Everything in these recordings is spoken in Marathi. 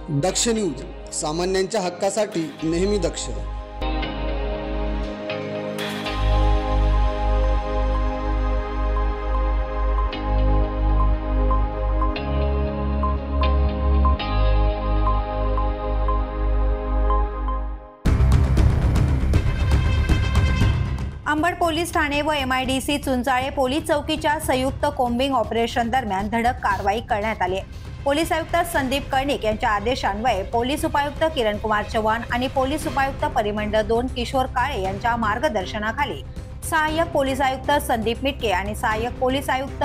दक्ष न्यूज, सामान्यांच्या हक्कासाठी नेहमी दक्ष। अंबड पोलीस ठाणे व MIDC चुंचाळे पोलीस चौकीच्या संयुक्त कोम्बिंग ऑपरेशन दरम्यान धडक कारवाई करण्यात आली। पोलीस आयुक्त संदीप कर्णिक यांच्या आदेशान्वये पोलीस उपायुक्त किरण कुमार चव्हाण आणि पोलीस उपायुक्त परिमंडळ 2 किशोर काळे यांच्या मार्गदर्शनाखाली सहाय्यक पोलीस आयुक्त संदीप मिटके आणि सहाय्यक पोलीस आयुक्त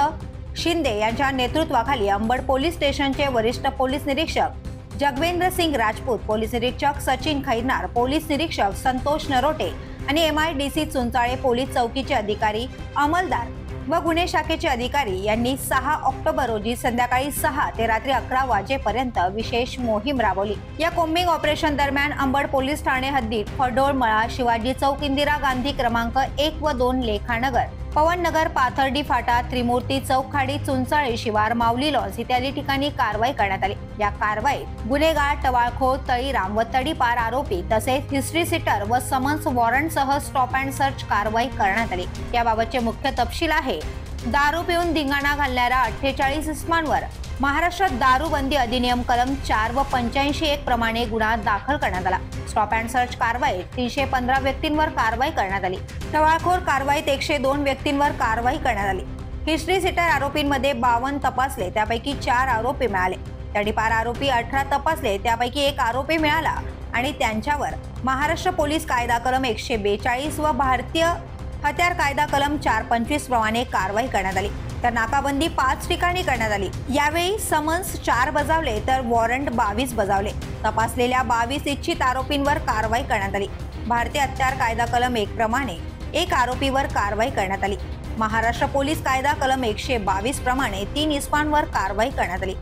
शिंदे यांच्या नेतृत्वाखाली अंबड पोलीस स्टेशनचे वरिष्ठ पोलीस निरीक्षक जगवेंद्र सिंग राजपूत, पोलीस निरीक्षक सचिन खैरनार, पोलीस निरीक्षक संतोष नरोटे आणि MIDC चुंचाळे पोलीस चौकीचे अधिकारी, अंमलदार व गुन्हे शाखेचे अधिकारी यांनी 6 ऑक्टोबर रोजी संध्याकाळी 6 ते रात्री 11 वाजेपर्यंत विशेष मोहीम राबवली। या कोम्बिंग ऑपरेशन दरम्यान अंबड पोलीस ठाणे हद्दीत फडोळ मळा, शिवाजी चौक, इंदिरा गांधी क्रमांक 1 व 2, लेखानगर, पवननगर, पाथर्डी फाटा, त्रिमूर्ती चौक, खाडी, चुंचाळे शिवार, माऊली लॉन्स इत्यादी ठिकाणी कारवाई करण्यात आली। या कारवाईत गुन्हेगार, टवाळखोर, तळीराम व तडीपार आरोपी तसेच हिस्ट्री सीटर व समन्स वॉरंटसह स्टॉप अँड सर्च कारवाई करण्यात आली। याबाबतचे मुख्य तपशील आहे: दारू पिऊन धिंगाणा घालणाऱ्या 48 इस्मांवर महाराष्ट्रात दारूबंदी अधिनियम कलम 4 व 85(1) प्रमाणे गुन्हा दाखल करण्यात आला। स्टॉप अँड सर्च कारवाईत 315 व्यक्तींवर कारवाई करण्यात आली। टवाळखोर कारवाईत 102 व्यक्तींवर कारवाई करण्यात आली। हिस्ट्री सीटर आरोपींमध्ये 52 तपासले, त्यापैकी 4 आरोपी मिळाले। तडीपार आरोपी 18 तपासले, त्यापैकी 1 आरोपी मिळाला आणि त्यांच्यावर महाराष्ट्र पोलीस कायदा कलम 142 व भारतीय हत्यार कायदा कलम 425 प्रमाणे कारवाई करण्यात आली। तर नाकाबंदी 5 ठिकाणी करण्यात आली। यावेळी समन्स 4 बजावले तर वॉरंट 22 बजावले। तपासलेल्या 22 इच्छित आरोपींवर कारवाई करण्यात आली। भारतीय हत्यार कायदा कलम 1 प्रमाणे 1 आरोपीवर कारवाई करण्यात आली। महाराष्ट्र पोलीस कायदा कलम 122 प्रमाणे 3 इस्मांवर कारवाई करण्यात आली।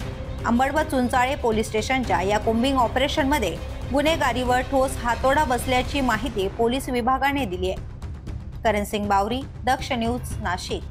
अंबड व चुंचाळे पोलीस स्टेशनच्या या कोम्बिंग ऑपरेशनमध्ये गुन्हेगारीवर ठोस हातोडा बसल्याची माहिती पोलीस विभागाने दिली आहे। करण सिंग बावरी, दक्ष न्यूज, नाशिक।